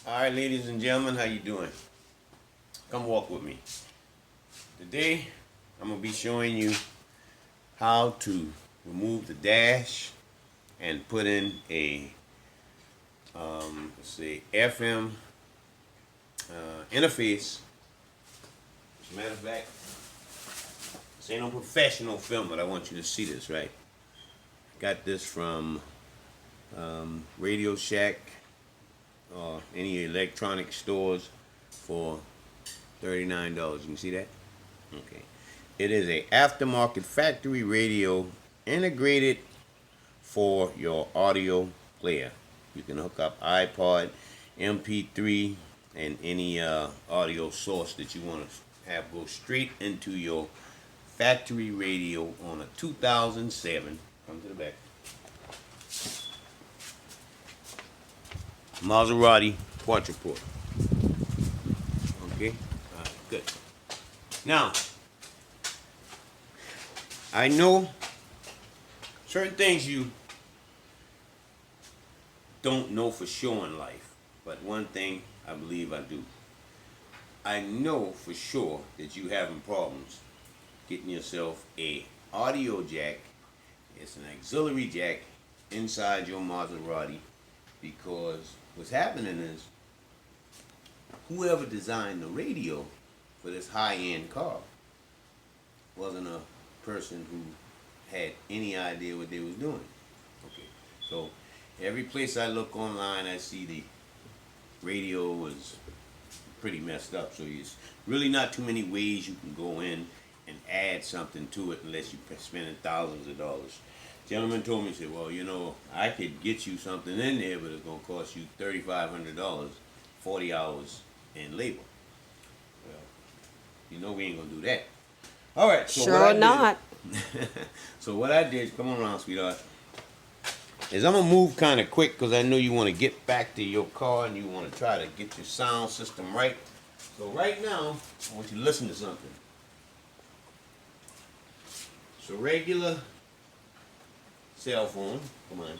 All right, ladies and gentlemen, how you doing? Come walk with me. Today, I'm gonna be showing you how to remove the dash and put in a, let's say, FM interface. As a matter of fact, this ain't no professional film, but I want you to see this, right? Got this from Radio Shack or any electronic stores for $39. You can see that? Okay. It is a aftermarket factory radio integrated for your audio player. You can hook up iPod, MP3, and any audio source that you want to have go straight into your factory radio on a 2007. Come to the back. Maserati Quattroporte. Okay? Alright, good. Now, I know certain things you don't know for sure in life, but one thing I believe I do. I know for sure that you having problems getting yourself a audio jack. It's an auxiliary jack inside your Maserati, because what's happening is whoever designed the radio for this high-end car wasn't a person who had any idea what they was doing. Okay, so every place I look online, I see the radio is pretty messed up. So there's really not too many ways you can go in and add something to it unless you're spending thousands of dollars. Gentleman told me, he said, well, you know, I could get you something in there, but it's going to cost you $3,500, 40 hours in labor. Well, you know we ain't going to do that. All right. So sure not. So what I did, come on around, sweetheart, is I'm going to move kind of quick because I know you want to get back to your car and you want to try to get your sound system right. So right now, I want you to listen to something. It's a regular cell phone. Come on.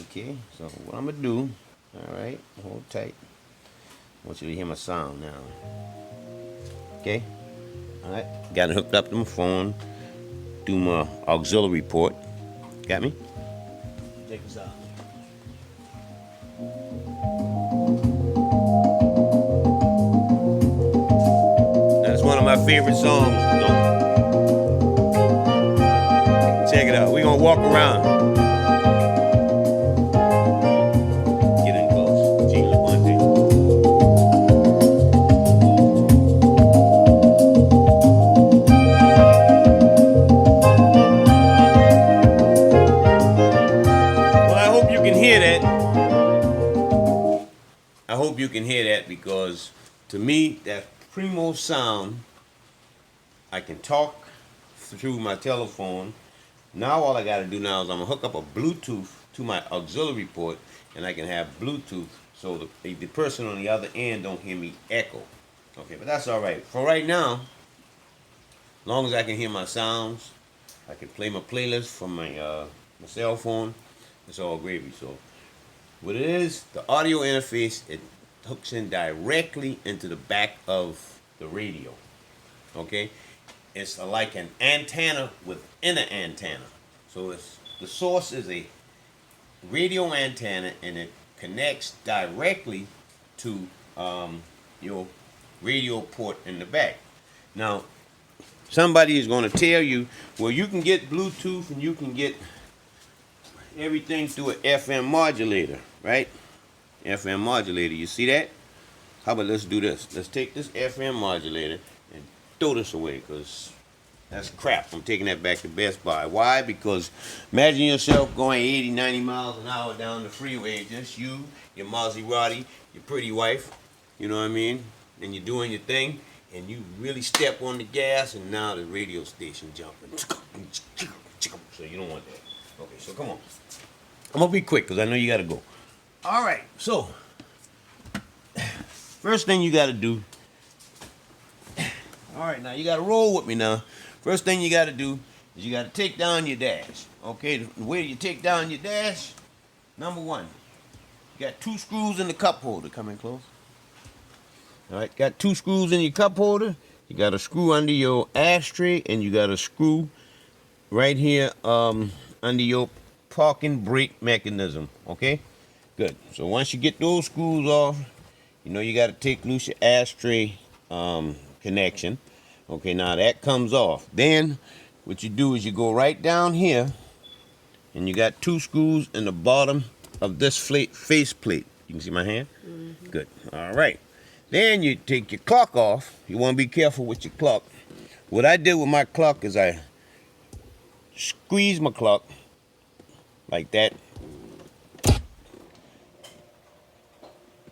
Okay, so what I'm gonna do, all right, hold tight. I want you to hear my sound now. Okay, all right, got it hooked up to my phone, do my auxiliary port. Got me? Check this out. That's one of my favorite songs. Check it out. We're gonna walk around. Get in close. Gee, look one thing. Well, I hope you can hear that. I hope you can hear that, because to me, that primo sound, I can talk through my telephone. Now all I got to do now is I'm going to hook up a Bluetooth to my auxiliary port, and I can have Bluetooth so the person on the other end don't hear me echo. Okay, but that's all right. For right now, as long as I can hear my sounds, I can play my playlist from my cell phone. It's all gravy. So what it is, the audio interface, it hooks in directly into the back of the radio. Okay? It's like an antenna within an antenna. So the source is a radio antenna, and it connects directly to your radio port in the back. Now, somebody is going to tell you, well, you can get Bluetooth and you can get everything through an FM modulator, right? FM modulator, you see that? How about let's do this? Let's take this FM modulator and throw this away, because that's crap. I'm taking that back to Best Buy. Why? Because imagine yourself going 80, 90 miles an hour down the freeway, just you, your Maserati, your pretty wife, you know what I mean? And you're doing your thing, and you really step on the gas, and now the radio station jumping. So you don't want that. Okay, so come on. I'm going to be quick because I know you got to go. All right, so first thing you got to do, all right, now you got to roll with me now. First thing you got to do is you got to take down your dash. Okay, the way you take down your dash, number one, You got 2 screws in the cup holder. Come in close. All right, got 2 screws in your cup holder. You got a screw under your ashtray, and you got a screw right here under your parking brake mechanism. Okay, good. So once you get those screws off, you know you got to take loose your ashtray connection. Okay, now that comes off. Then what you do is you go right down here, and you got 2 screws in the bottom of this face plate. You can see my hand? Mm-hmm. Good. All right. Then you take your clock off. You want to be careful with your clock. What I did with my clock is I squeeze my clock like that.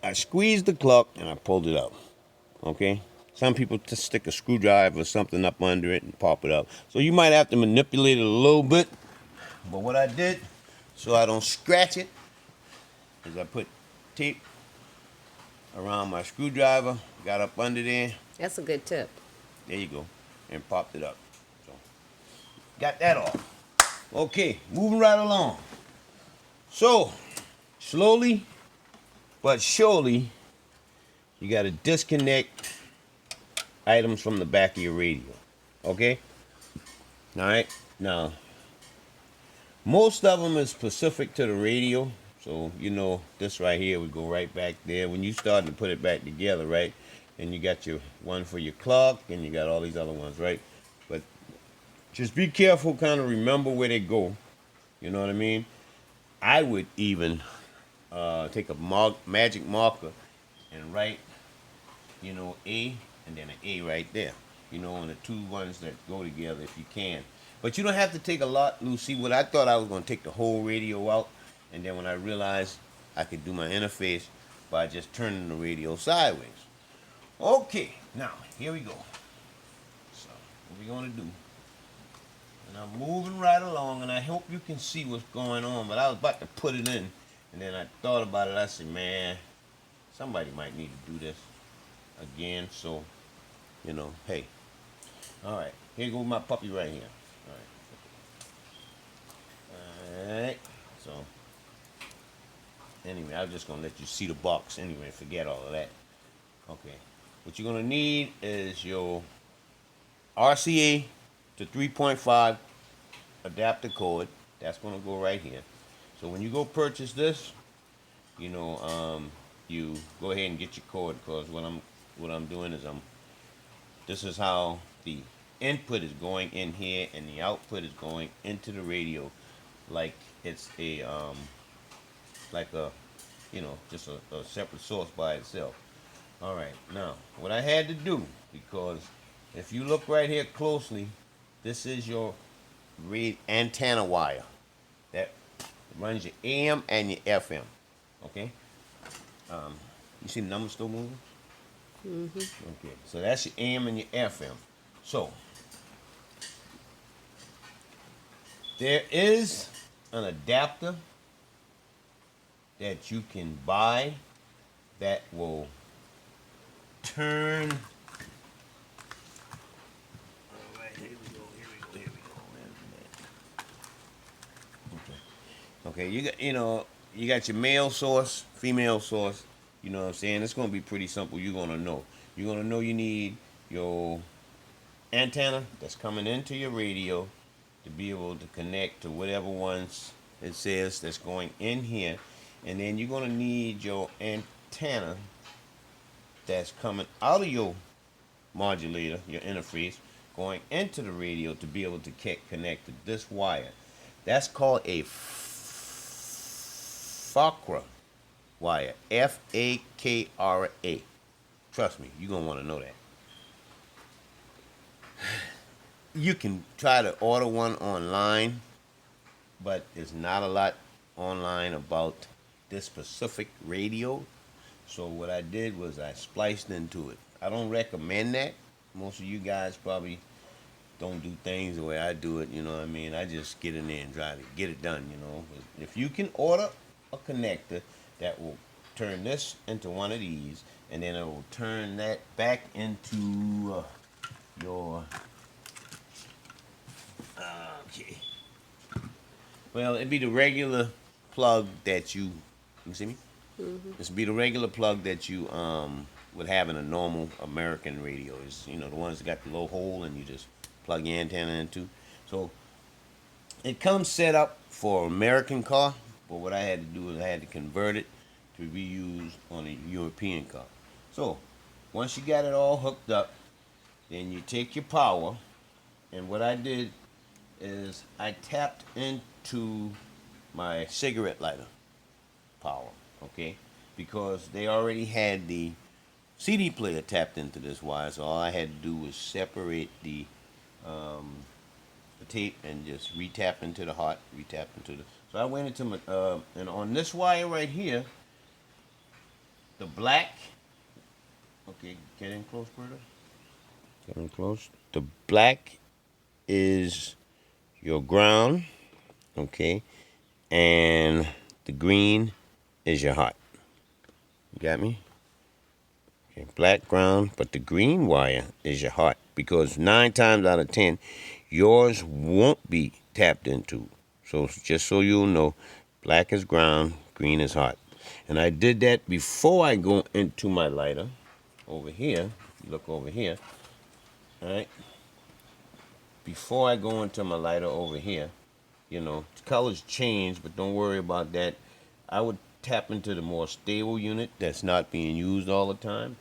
I squeezed the clock and I pulled it up. Okay? Some people just stick a screwdriver or something up under it and pop it up. So you might have to manipulate it a little bit. But what I did, so I don't scratch it, is I put tape around my screwdriver, got up under there. That's a good tip. There you go. And popped it up. So got that off. Okay, moving right along. So, slowly but surely, you got to disconnect items from the back of your radio. Okay? Alright? Now, most of them is specific to the radio. So, you know, this right here would go right back there. When you start to put it back together, right? And you got your one for your clock, and you got all these other ones, right? But just be careful, kind of remember where they go. You know what I mean? I would even take a magic marker and write, you know, A and then an A right there. You know, and the 2 ones that go together if you can. But you don't have to take a lot, Lucy. What I thought I was going to take the whole radio out, and then when I realized I could do my interface by just turning the radio sideways. Okay, now, here we go. So, what we're going to do. And I'm moving right along, and I hope you can see what's going on. But I was about to put it in, and then I thought about it. I said, man, somebody might need to do this again. So, you know, hey. All right, here goes my puppy right here. All right. So, anyway, I'm just going to let you see the box anyway. Forget all of that. Okay. What you're going to need is your RCA to 3.5 adapter cord. That's going to go right here. So when you go purchase this, you know, you go ahead and get your cord, because what I'm doing is this is how the input is going in here and the output is going into the radio, like it's a you know, just a separate source by itself. All right, now what I had to do, because if you look right here closely, this is your antenna wire that runs your AM and your FM. Okay. You see the numbers still moving? Mm-hmm. Okay, so that's your AM and your FM. So there is an adapter that you can buy that will turn. All right, here we go. Okay, you got your male source, female source. You know what I'm saying? It's gonna be pretty simple. You're gonna know. You're gonna know you need your antenna that's coming into your radio to be able to connect to whatever ones it says that's going in here, and then you're gonna need your antenna that's coming out of your modulator, your interface, going into the radio to be able to connect to this wire. That's called a FAKRA wire. FAKRA. Trust me, you're going to want to know that. You can try to order one online, but there's not a lot online about this specific radio. So what I did was I spliced into it. I don't recommend that. Most of you guys probably don't do things the way I do it, you know what I mean? I just get in there and try to get it done, you know. But if you can order a connector that will turn this into one of these, and then it will turn that back into your, okay. Well, it'd be the regular plug that you see me? This would be the regular plug that you would have in a normal American radio. Is the ones that got the little hole and you just plug your antenna into. So it comes set up for American car, but what I had to do is I had to convert it to be used on a European car. So once you got it all hooked up, then you take your power, and what I did is I tapped into my cigarette lighter power, okay? Because they already had the CD player tapped into this wire, so all I had to do was separate um, the tape and just retap into the hot, retap into the. So I went into my and on this wire right here, the black. Okay, get in close, Berta. Get in close. The black is your ground, okay, and the green is your hot. You got me? Okay, black ground, but the green wire is your hot because 9 times out of 10, yours won't be tapped into. So just so you'll know, black is ground, green is hot. And I did that before I go into my lighter over here. Look over here. All right. Before I go into my lighter over here, the colors change, but don't worry about that. I would tap into the more stable unit that's not being used all the time.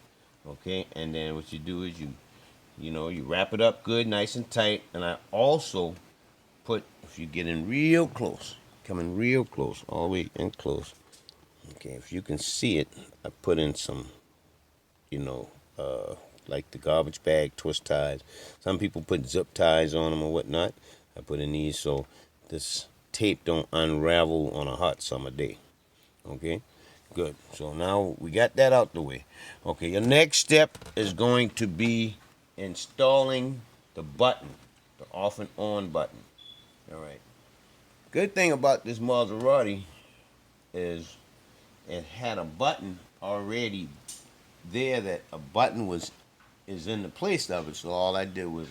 Okay, and then what you do is you wrap it up good, nice and tight. And I also put, if you get in real close, coming real close, all the way in close. Okay, if you can see it, I put in some, you know, like the garbage bag twist ties. Some people put zip ties on them or whatnot. I put in these so this tape don't unravel on a hot summer day. Okay, good. So now we got that out the way. Okay, your next step is going to be installing the button, the off and on button. All right. Good thing about this Maserati is it had a button already there, that a button is in the place of it. So all I did was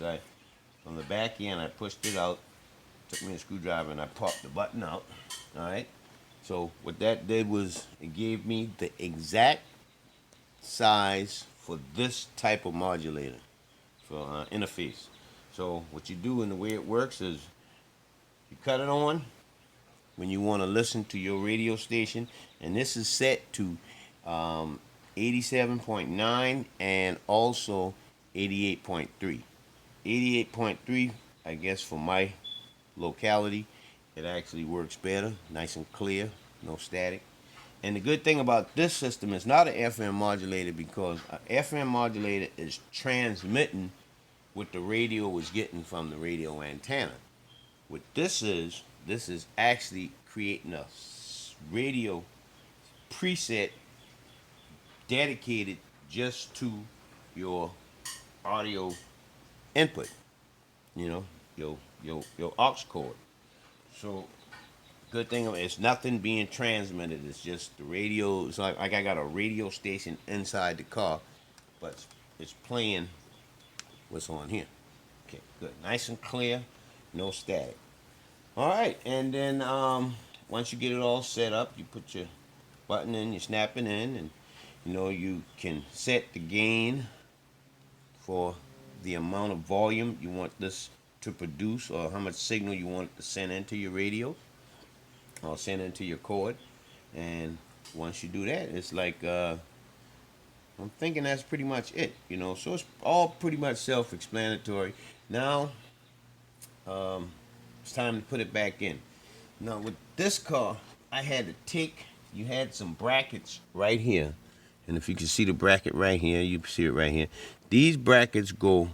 from the back end, I pushed it out, took me a screwdriver and I popped the button out. All right. So what that did was it gave me the exact size for this type of modulator for interface. So what you do and the way it works is you cut it on when you want to listen to your radio station, and this is set to 87.9 and also 88.3. 88.3, I guess for my locality, it actually works better, nice and clear, no static. And the good thing about this system is not an FM modulator, because an FM modulator is transmitting what the radio is getting from the radio antenna. What this is actually creating a radio preset dedicated just to your audio input, your aux cord. So good thing it's nothing being transmitted. It's just the radio. It's like I got a radio station inside the car, but it's playing what's on here. Okay, good, nice and clear, no static. All right, and then once you get it all set up, you put your button in, you snap it in, and you can set the gain for the amount of volume you want this to produce, or how much signal you want it to send into your radio or send into your cord. And once you do that, it's like I'm thinking that's pretty much it. So it's all pretty much self-explanatory. Now it's time to put it back in. Now with this car, I had to take. You had some brackets right here, and if you can see the bracket right here, you see it right here. These brackets go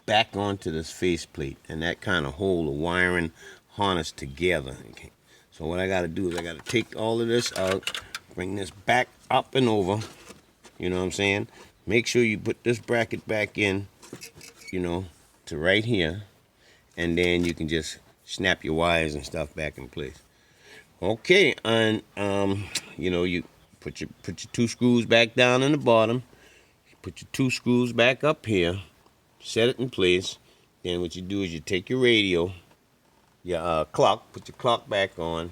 back onto this faceplate, and that kind of hold the wiring harness together. Okay. So what I got to do is I got to take all of this out, bring this back up and over. You know what I'm saying? Make sure you put this bracket back in, to right here, and then you can just snap your wires and stuff back in place. Okay, and you put your 2 screws back down in the bottom. Put your 2 screws back up here. Set it in place. Then what you do is you take your radio, your clock, put your clock back on,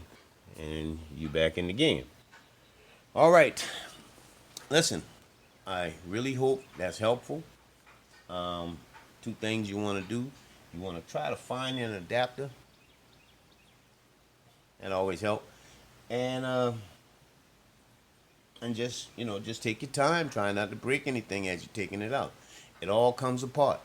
and you back in the game. All right. Listen, I really hope that's helpful. Two things you want to do. You want to try to find an adapter. That always help. And just just take your time. Try not to break anything as you're taking it out. It all comes apart.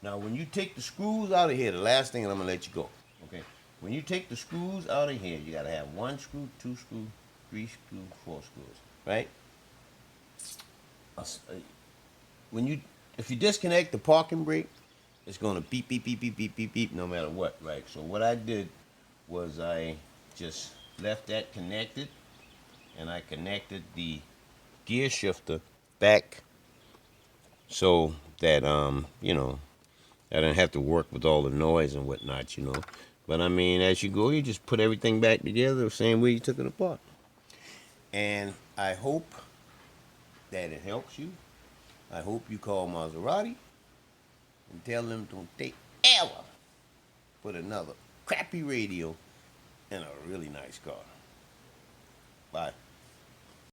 Now, when you take the screws out of here, the last thing, and I'm gonna let you go. Okay. When you take the screws out of here, you gotta have one screw, two screw, three screw, four screws. Right? Uh, When you if you disconnect the parking brake, it's gonna beep beep beep beep beep beep beep no matter what. Right? So what I did was I just left that connected, and I connected the gear shifter back so that I didn't have to work with all the noise and whatnot. But I mean, as you go, you just put everything back together the same way you took it apart. And I hope that it helps you. I hope you call Maserati and tell them don't they ever put another crappy radio in a really nice car. Bye.